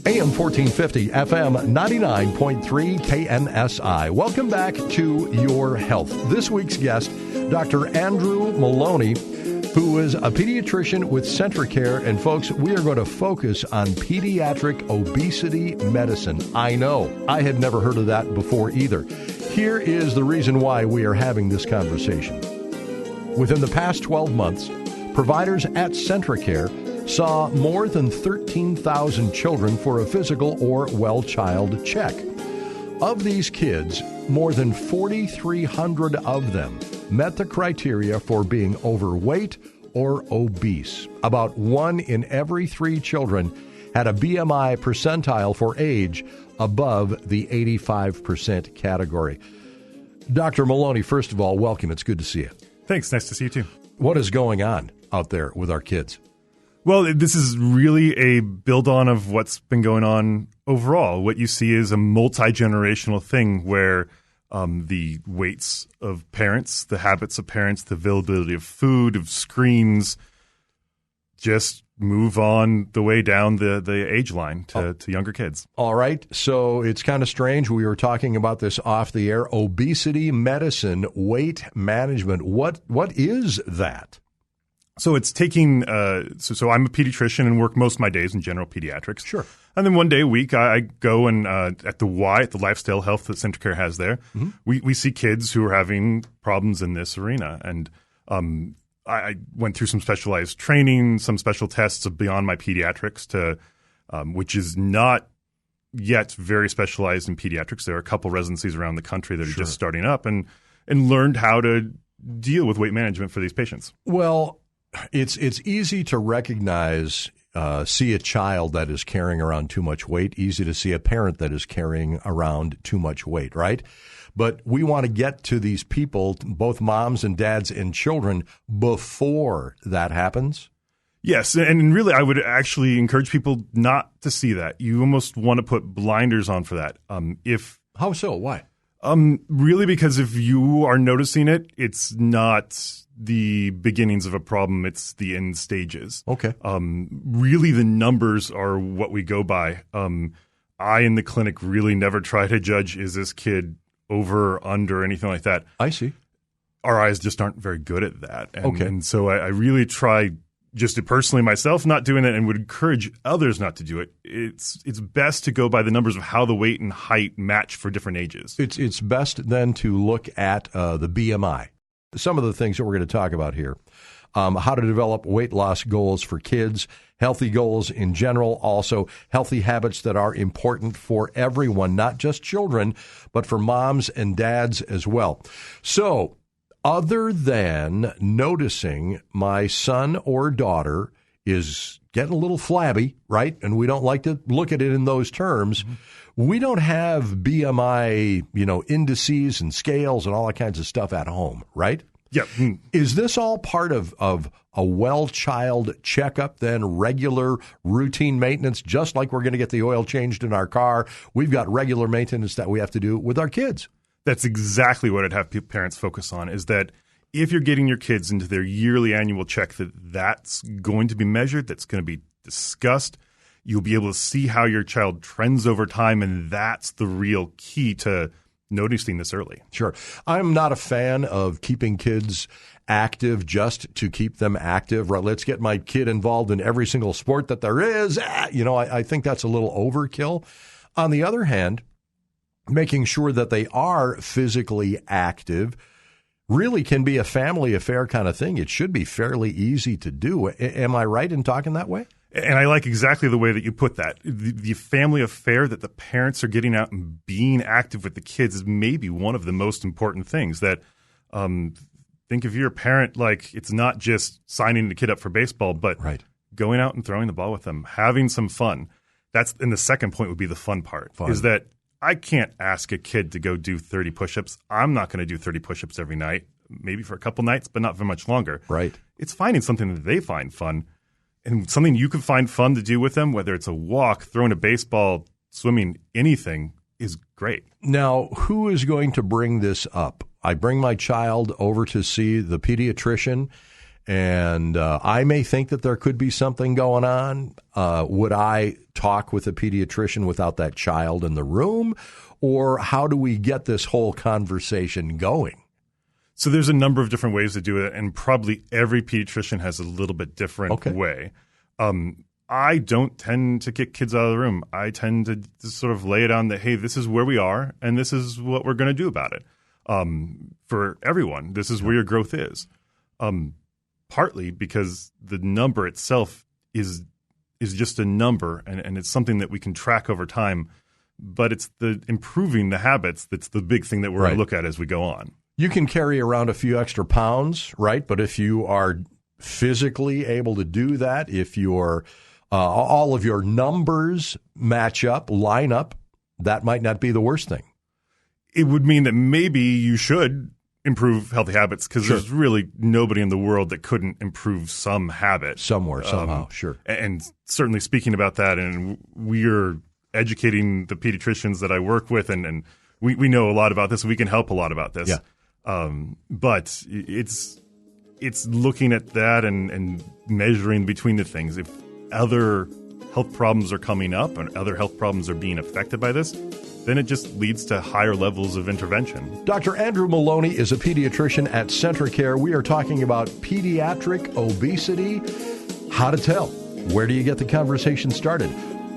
AM 1450, FM 99.3 KNSI. Welcome back to Your Health. This week's guest, Dr. Andrew Maloney, who is a pediatrician with CentraCare. And folks, we are going to focus on pediatric obesity medicine. I know, I had never heard of that before either. Here is the reason why we are having this conversation. Within the past 12 months, providers at CentraCare saw more than 13,000 children for a physical or well-child check. Of these kids, more than 4,300 of them met the criteria for being overweight or obese. About 1 in every 3 children had a BMI percentile for age above the 85% category. Dr. Maloney, first of all, welcome. It's good to see you. Thanks. Nice to see you, too. What is going on out there with our kids? Well, this is really a build-on of what's been going on overall. What you see is a multi-generational thing where the weights of parents, the habits of parents, the availability of food, of screens, just move on the way down the age line to younger kids. All right. So it's kind of strange. We were talking about this off the air. Obesity medicine, weight management. What is that? So it's taking so I'm a pediatrician and work most of my days in general pediatrics. Sure. And then one day a week I go and at the lifestyle health that CentraCare has there, we see kids who are having problems in this arena. And I went through some specialized training, some special tests beyond my pediatrics to which is not yet very specialized in pediatrics. There are a couple residencies around the country that are just starting up and learned how to deal with weight management for these patients. Well, it's easy to recognize, see a child that is carrying around too much weight, easy to see a parent that is carrying around too much weight, right? But we want to get to these people, both moms and dads and children, before that happens. Yes, and really I would actually encourage people not to see that. You almost want to put blinders on for that. How so? Why? Really, because if you are noticing it, it's not the beginnings of a problem, it's the end stages. Okay. Really, the numbers are what we go by. I, in the clinic, really never try to judge, is this kid over, under, anything like that. I see. Our eyes just aren't very good at that. And so I really try, just to personally myself, not doing it and would encourage others not to do it. It's best to go by the numbers of how the weight and height match for different ages. It's best then to look at the BMI. Some of the things that we're going to talk about here, how to develop weight loss goals for kids, healthy goals in general, also healthy habits that are important for everyone, not just children, but for moms and dads as well. So other than noticing my son or daughter is getting a little flabby, right, and we don't like to look at it in those terms, we don't have BMI, indices and scales and all that kinds of stuff at home, right? Yeah. Is this all part of a well-child checkup then, regular routine maintenance, just like we're going to get the oil changed in our car? We've got regular maintenance that we have to do with our kids. That's exactly what I'd have parents focus on, is that if you're getting your kids into their yearly annual check, that's going to be measured, that's going to be discussed. You'll be able to see how your child trends over time, and that's the real key to noticing this early. Sure. I'm not a fan of keeping kids active just to keep them active. Right? Let's get my kid involved in every single sport that there is. I think that's a little overkill. On the other hand, making sure that they are physically active really can be a family affair kind of thing. It should be fairly easy to do. Am I right in talking that way? And I like exactly the way that you put that. The family affair, that the parents are getting out and being active with the kids, is maybe one of the most important things. That think if you're a parent, like, it's not just signing the kid up for baseball, but going out and throwing the ball with them, having some fun. And the second point would be the fun part, is that I can't ask a kid to go do 30 push-ups. I'm not going to do 30 push-ups every night, maybe for a couple nights, but not for much longer. Right. It's finding something that they find fun. And something you can find fun to do with them, whether it's a walk, throwing a baseball, swimming, anything, is great. Now, who is going to bring this up? I bring my child over to see the pediatrician, and I may think that there could be something going on. Would I talk with a pediatrician without that child in the room? Or how do we get this whole conversation going? So there's a number of different ways to do it, and probably every pediatrician has a little bit different way. I don't tend to kick kids out of the room. I tend to just sort of lay it on that, hey, this is where we are, and this is what we're going to do about it. For everyone, this is where your growth is. Partly because the number itself is just a number, and it's something that we can track over time. But it's the improving the habits that's the big thing that we're going to look at as we go on. You can carry around a few extra pounds, right? But if you are physically able to do that, if your all of your numbers match up, line up, that might not be the worst thing. It would mean that maybe you should improve healthy habits because there's really nobody in the world that couldn't improve some habit. Somewhere, somehow, sure. And certainly speaking about that, and we're educating the pediatricians that I work with, and we know a lot about this. We can help a lot about this. Yeah. But it's looking at that and measuring between the things. If other health problems are coming up and other health problems are being affected by this, then it just leads to higher levels of intervention. Dr. Andrew Maloney is a pediatrician at CentraCare. We are talking about pediatric obesity. How to tell? Where do you get the conversation started?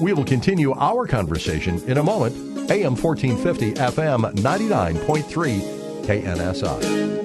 We will continue our conversation in a moment. AM 1450, FM 99.3, KNSI.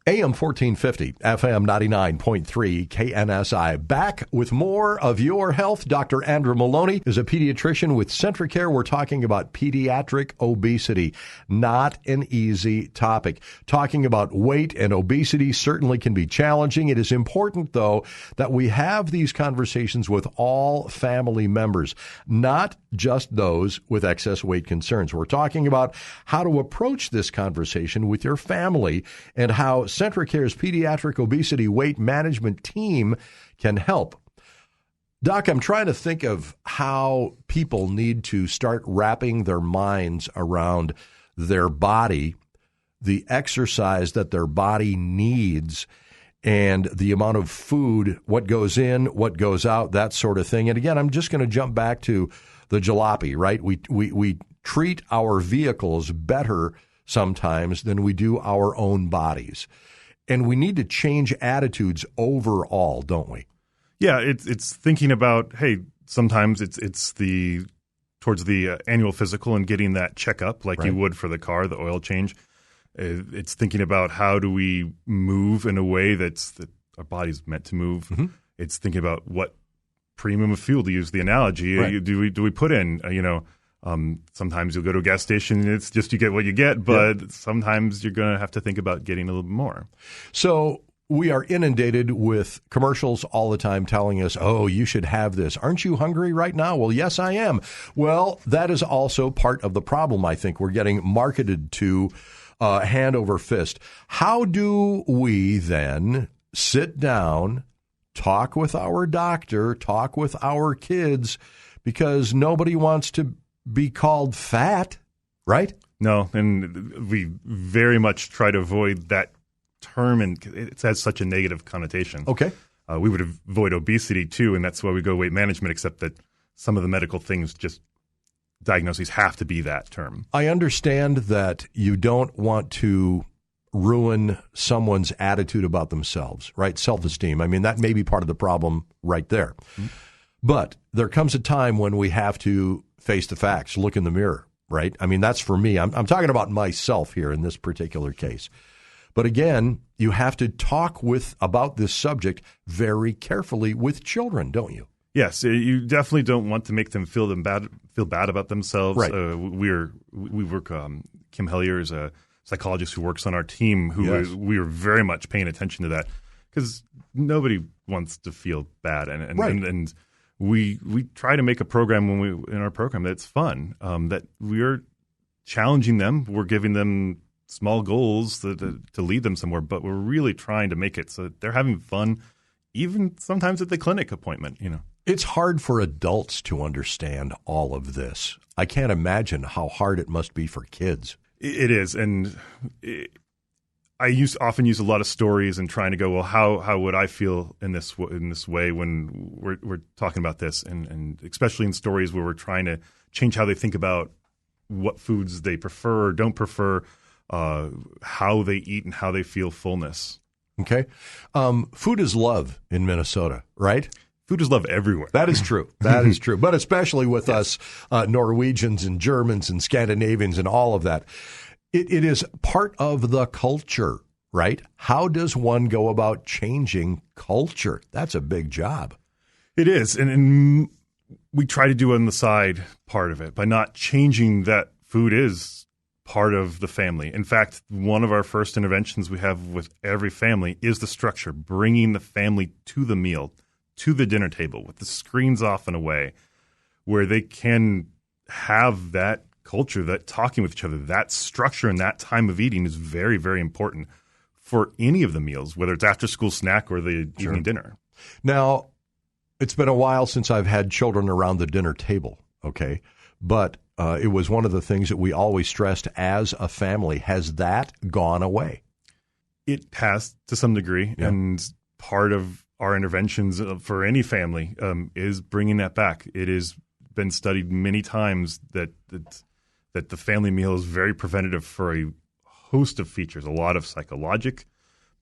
AM 1450, FM 99.3, KNSI. Back with more of your health. Dr. Andrew Maloney is a pediatrician with CentraCare. We're talking about pediatric obesity. Not an easy topic. Talking about weight and obesity certainly can be challenging. It is important, though, that we have these conversations with all family members, not just those with excess weight concerns. We're talking about how to approach this conversation with your family and how CentraCare's pediatric obesity weight management team can help. Doc, I'm trying to think of how people need to start wrapping their minds around their body, the exercise that their body needs, and the amount of food, what goes in, what goes out, that sort of thing. And again, I'm just going to jump back to the jalopy, right? We treat our vehicles better sometimes than we do our own bodies. And we need to change attitudes overall, don't we? Yeah, it's thinking about, hey, sometimes it's towards the annual physical and getting that checkup like you would for the car, the oil change. It's thinking about how do we move in a way that our body's meant to move. Mm-hmm. It's thinking about what premium of fuel, to use the analogy, do we put in, sometimes you'll go to a gas station and it's just you get what you get, but sometimes you're going to have to think about getting a little bit more. So we are inundated with commercials all the time telling us, oh, you should have this. Aren't you hungry right now? Well, yes, I am. Well, that is also part of the problem, I think. We're getting marketed to hand over fist. How do we then sit down, talk with our doctor, talk with our kids, because nobody wants to be called fat, right? No, and we very much try to avoid that term, and it has such a negative connotation. Okay. We would avoid obesity too, and that's why we go weight management, except that some of the medical things, just diagnoses, have to be that term. I understand that you don't want to ruin someone's attitude about themselves, right? Self-esteem. I mean, that may be part of the problem right there. Mm-hmm. But there comes a time when we have to face the facts, look in the mirror, right? I mean, that's for me. I'm talking about myself here in this particular case. But again, you have to talk about this subject very carefully with children, don't you? Yes, you definitely don't want to make them feel bad about themselves. Right. We work. Kim Hellier is a psychologist who works on our team. We are very much paying attention to that because nobody wants to feel bad, and we try to make a program in our program that's fun. That we're challenging them. We're giving them small goals to lead them somewhere, but we're really trying to make it so that they're having fun, even sometimes at the clinic appointment. It's hard for adults to understand all of this. I can't imagine how hard it must be for kids. It is, and often use a lot of stories and trying to go, well, how would I feel in this way when we're talking about this, and especially in stories where we're trying to change how they think about what foods they prefer or don't prefer, how they eat and how they feel fullness. Okay. Food is love in Minnesota, right? Food is love everywhere. That is true. That is true. But especially with us Norwegians and Germans and Scandinavians and all of that. It is part of the culture, right? How does one go about changing culture? That's a big job. It is. And we try to do on the side part of it by not changing that food is part of the family. In fact, one of our first interventions we have with every family is the structure, bringing the family to the meal, to the dinner table with the screens off and away, where they can have that culture, that talking with each other, that structure and that time of eating is very, very important for any of the meals, whether it's after school snack or the evening dinner. Now, it's been a while since I've had children around the dinner table, okay? But it was one of the things that we always stressed as a family. Has that gone away? It has to some degree, and part of our interventions for any family is bringing that back. It has been studied many times that the family meal is very preventative for a host of features. A lot of psychologic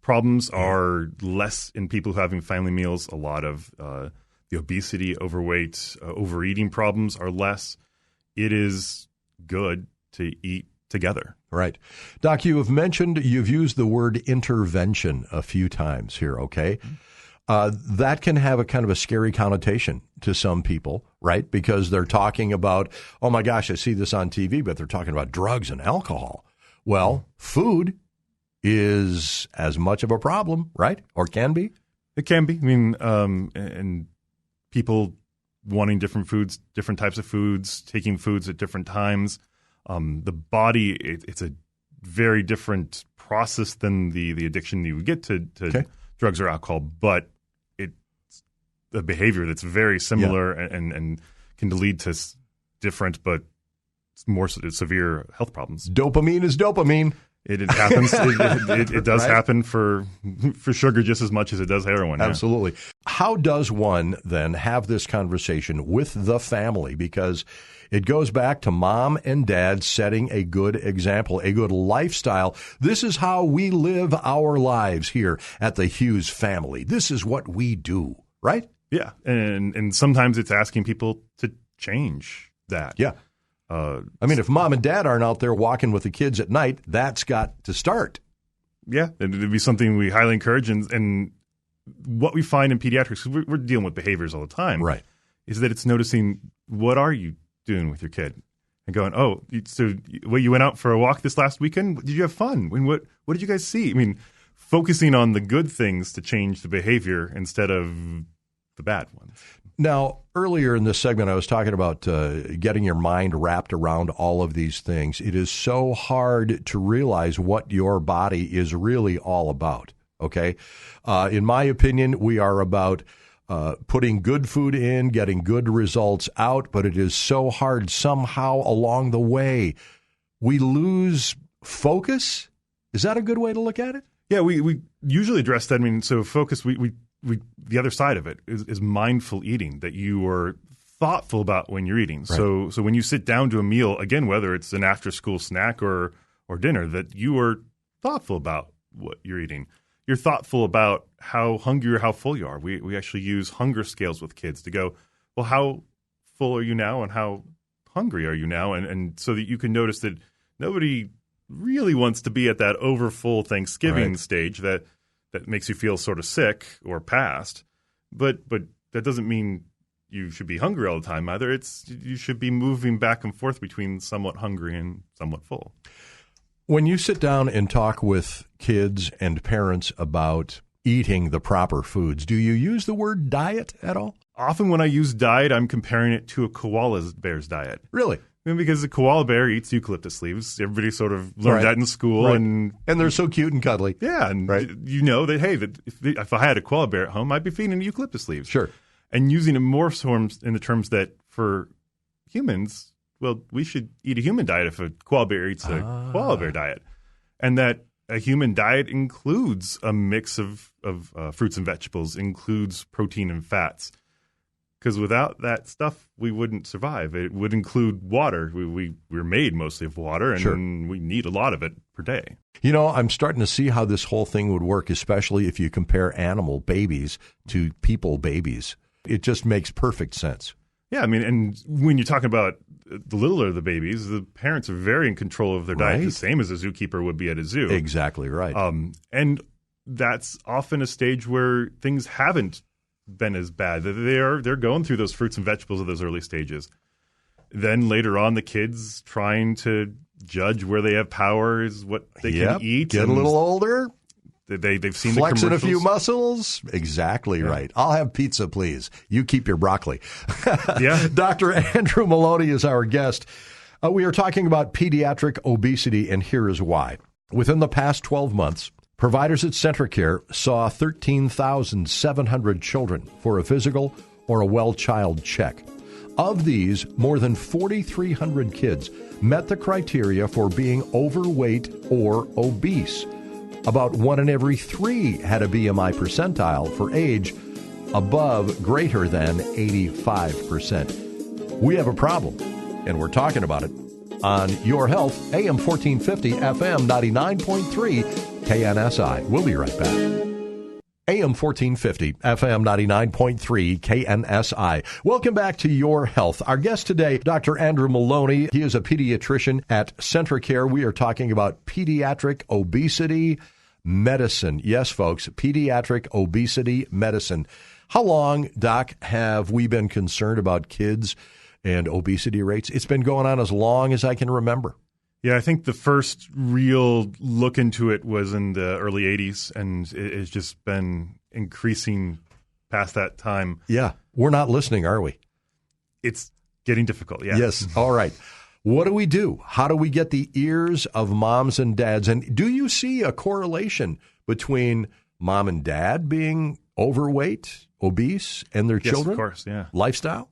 problems are less in people who are having family meals. A lot of the obesity, overweight, overeating problems are less. It is good to eat together. Right. Doc, you've used the word intervention a few times here, okay? That can have a kind of a scary connotation to some people, right? Because they're talking about, oh my gosh, I see this on TV, but they're talking about drugs and alcohol. Well, food is as much of a problem, right? Or can be? It can be. I mean, and people wanting different foods, different types of foods, taking foods at different times. The body, it's a very different process than the addiction you would get to drugs or alcohol, but it's a behavior that's very similar and can lead to different but more severe health problems. Dopamine is dopamine. It happens. It does happen for sugar just as much as it does heroin. Absolutely. Yeah. How does one then have this conversation with the family? Because it goes back to mom and dad setting a good example, a good lifestyle. This is how we live our lives here at the Hughes family. This is what we do, right? Yeah. And sometimes it's asking people to change that. Yeah. I mean, if mom and dad aren't out there walking with the kids at night, that's got to start. Yeah, and it'd be something we highly encourage. And what we find in pediatrics, we're dealing with behaviors all the time, right? Is that it's noticing what are you doing with your kid and going, oh, so you went out for a walk this last weekend? Did you have fun? What did you guys see? I mean, focusing on the good things to change the behavior instead of the bad ones. Now, earlier in this segment, I was talking about getting your mind wrapped around all of these things. It is so hard to realize what your body is really all about, okay? In my opinion, we are about putting good food in, getting good results out, but it is so hard somehow along the way. We lose focus. Is that a good way to look at it? Yeah, we usually address that. I mean, so focus, we the other side of it is mindful eating, that you are thoughtful about when you're eating. Right. So when you sit down to a meal, again, whether it's an after-school snack or dinner, that you are thoughtful about what you're eating. You're thoughtful about how hungry or how full you are. We actually use hunger scales with kids to go, well, how full are you now and how hungry are you now? And so that you can notice that nobody really wants to be at that overfull Thanksgiving stage that makes you feel sort of sick or past, but that doesn't mean you should be hungry all the time either. You should be moving back and forth between somewhat hungry and somewhat full. When you sit down and talk with kids and parents about eating the proper foods, do you use the word diet at all? Often when I use diet, I'm comparing it to a koala bear's diet. Really? Because the koala bear eats eucalyptus leaves. Everybody sort of learned that in school. Right. And they're so cute and cuddly. Yeah. And you know that, hey, that if I had a koala bear at home, I'd be feeding eucalyptus leaves. Sure. And using it more in the terms that for humans, well, we should eat a human diet if a koala bear eats a koala bear diet. And that a human diet includes a mix of fruits and vegetables, includes protein and fats. Because without that stuff, we wouldn't survive. It would include water. We're made mostly of water, and Sure. we need a lot of it per day. You know, I'm starting to see how this whole thing would work, especially if you compare animal babies to people babies. It just makes perfect sense. Yeah, I mean, and when you're talking about the littler the babies, the parents are very in control of their diet, Right. the same as a zookeeper would be at a zoo. Exactly right. And that's often a stage where things haven't been as bad. They're going through those fruits and vegetables at those early stages. Then later on, the kids trying to judge where they have power is what they can eat. Get a little older. They've seen Flexing the a commercials. few muscles. Exactly right. I'll have pizza, please. You keep your broccoli. Yeah. Dr. Andrew Maloney is our guest. We are talking about pediatric obesity, and here is why. Within the past 12 months, providers at CentraCare saw 13,700 children for a physical or a well-child check. Of these, more than 4,300 kids met the criteria for being overweight or obese. About 1 in every 3 had a BMI percentile for age above greater than 85%. We have a problem, and we're talking about it on Your Health, AM 1450, FM 99.3, KNSI. We'll be right back. AM 1450, FM 99.3, KNSI. Welcome back to Your Health. Our guest today, Dr. Andrew Maloney. He is a pediatrician at CentraCare. We are talking about pediatric obesity medicine. Yes, folks, pediatric obesity medicine. How long, Doc, have we been concerned about kids and obesity rates? It's been going on as long as I can remember. Yeah, I think the first real look into it was in the early 80s, and it's just been increasing past that time. Yeah, we're not listening, are we? It's getting difficult, yeah. Yes, all right. What do we do? How do we get the ears of moms and dads? And do you see a correlation between mom and dad being overweight, obese, and their children? Yes, of course, yeah. Lifestyle?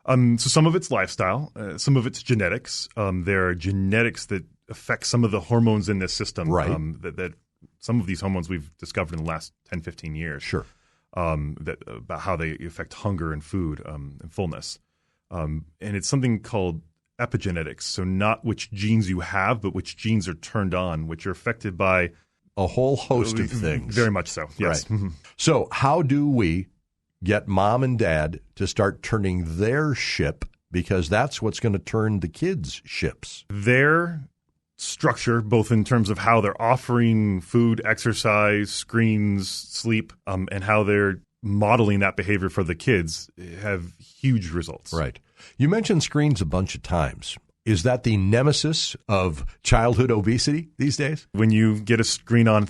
So some of it's lifestyle, some of it's genetics. There are genetics that affect some of the hormones in this system. Right. That some of these hormones we've discovered in the last 10, 15 years. Sure. About how they affect hunger and food and fullness. And it's something called epigenetics. So not which genes you have, but which genes are turned on, which are affected by a whole host of things. Very much so, yes. Right. So how do we get mom and dad to start turning their ship, because that's what's going to turn the kids' ships? Their structure, both in terms of how they're offering food, exercise, screens, sleep, and how they're modeling that behavior for the kids, have huge results. Right. You mentioned screens a bunch of times. Is that the nemesis of childhood obesity these days? When you get a screen on,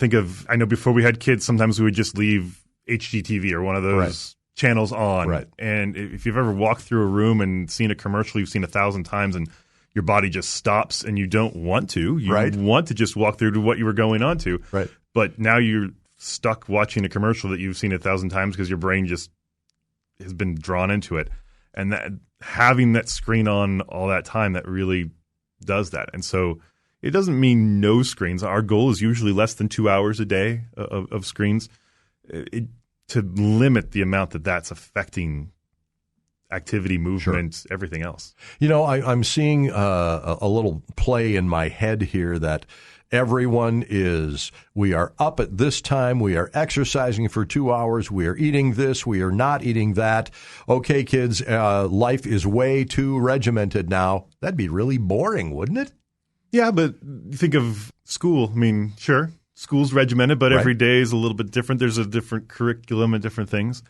I know before we had kids, sometimes we would just leave HGTV or one of those channels on. Right. And if you've ever walked through a room and seen a commercial you've seen 1,000 times and your body just stops and you don't want to, you want to just walk through to what you were going on to. Right. But now you're stuck watching a commercial that you've seen 1,000 times because your brain just has been drawn into it. And that having that screen on all that time, that really does that. And so it doesn't mean no screens. Our goal is usually less than 2 hours a day of screens. To limit the amount that's affecting activity, movement, everything else. You know, I'm seeing a little play in my head here that everyone we are up at this time, we are exercising for 2 hours, we are eating this, we are not eating that. Okay, kids, life is way too regimented now. That'd be really boring, wouldn't it? Yeah, but think of school. I mean, sure. School's regimented, but every day is a little bit different. There's a different curriculum and different things.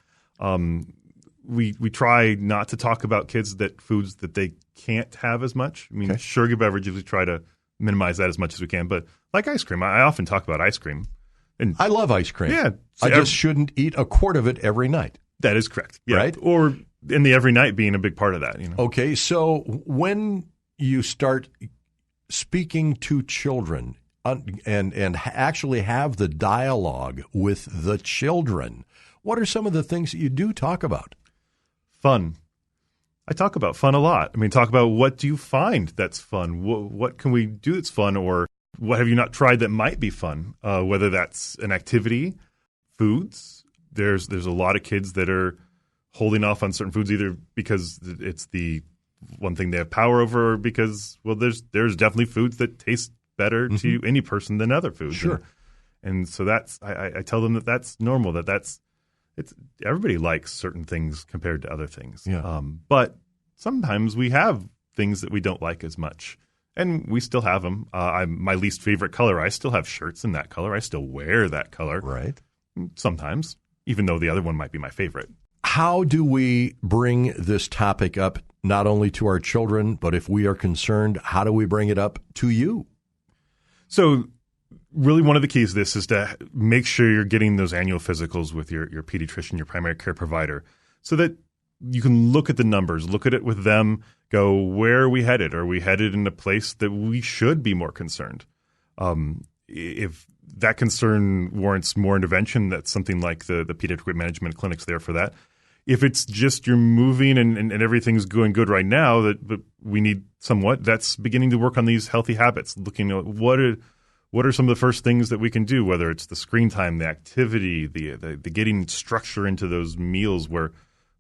We try not to talk about kids foods that they can't have as much. I mean, sugar beverages, we try to minimize that as much as we can. But like ice cream, I often talk about ice cream. And I love ice cream. Yeah. I just shouldn't eat a quart of it every night. That is correct. Yeah. Right? Or in the every night being a big part of that. You know? Okay, so when you start speaking to children and actually have the dialogue with the children, what are some of the things that you do talk about? Fun. I talk about fun a lot. I mean, talk about what do you find that's fun? What can we do that's fun? Or what have you not tried that might be fun? Whether that's an activity, foods. There's a lot of kids that are holding off on certain foods either because it's the one thing they have power over, or because, well, there's definitely foods that taste better to any person than other foods. Sure. And so I tell them that that's normal, it's everybody likes certain things compared to other things. Yeah. But sometimes we have things that we don't like as much, and we still have them. My least favorite color, I still have shirts in that color. I still wear that color. Right. Sometimes, even though the other one might be my favorite. How do we bring this topic up not only to our children, but if we are concerned, how do we bring it up to you? So really one of the keys to this is to make sure you're getting those annual physicals with your pediatrician, your primary care provider, so that you can look at the numbers, look at it with them, go, where are we headed? Are we headed in a place that we should be more concerned? If that concern warrants more intervention, that's something like the pediatric weight management clinic's there for that. If it's just you're moving and everything's going good right now, but we need somewhat, that's beginning to work on these healthy habits, looking at what are some of the first things that we can do, whether it's the screen time, the activity, the getting structure into those meals where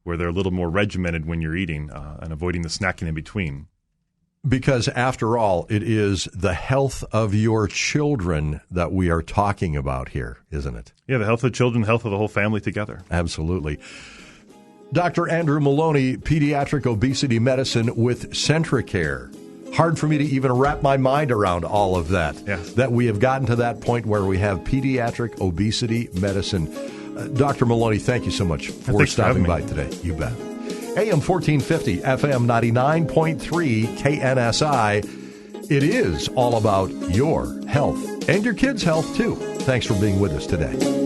they're a little more regimented when you're eating and avoiding the snacking in between. Because after all, it is the health of your children that we are talking about here, isn't it? Yeah, the health of children, the health of the whole family together. Absolutely. Dr. Andrew Maloney, pediatric obesity medicine with CentraCare. Hard for me to even wrap my mind around all of that, that we have gotten to that point where we have pediatric obesity medicine. Dr. Maloney, thank you so much for stopping by today. You bet. AM 1450, FM 99.3, KNSI. It is all about your health and your kids' health, too. Thanks for being with us today.